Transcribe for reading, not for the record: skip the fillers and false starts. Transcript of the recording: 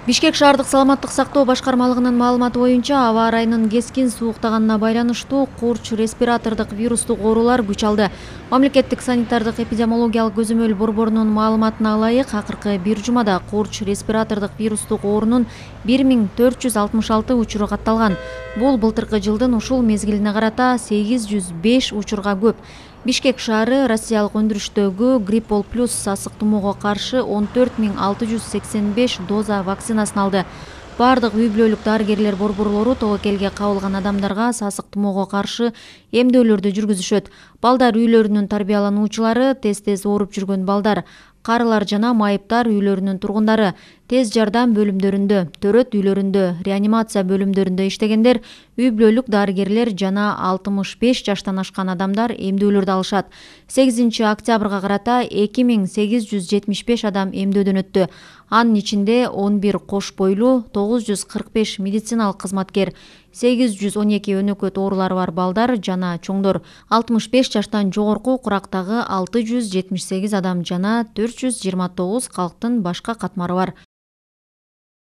Бишкек шаардык саламаттык сактоо башкармалыгынын маалыматы боюнча, аба ырайынын кескин сууктаганына байланыштуу курч респиратордук вирустук оорулар күч алды. Мамлекеттик санитардык эпидемиологиялык көзөмөл борборунун маалыматына ылайык, акыркы бир жумада курч респиратордук вирустук оорунун 1466 учуру катталган. Бул былтыркы жылдын ушул мезгилине карата 805 учурга көп. Бишкек шаары Россиялык өндүрүштөгү Гриппол плюс сасык тумоого каршы 14685 доза вакцинасын алды. Бардык үй бүлөлүк дарыгерлер борборлору тобокелге кабылган адамдарга сасык тумоого каршы эмдөөлөрдү жүргүзүшөт. Балдар үйлөрүнүн тарбиялануучулары, тез-тез ооруп жүргөн балдар, карылар жана майыптар үйлөрүнүн тургундары, тез жардам бөлүмдөрүндө, төрөт үйлөрүндө, реанимация бөлүмдөрүндө иштегендер, үй бүлөлүк дарыгерлер жана 65 жаштан ашкан адамдар эмдөөлөрдү алышат. 8 октябрга карата 2875 адам эмдөөдөн өттү. Анын ичинде 11 кош бойлуу, 945 медициналык кызматкер, 812 өнөкөт оорулары бар балдар жана чоңдор, 65 жаштан жогорку курактагы 678 адам жана 429 калктын башка катмары бар.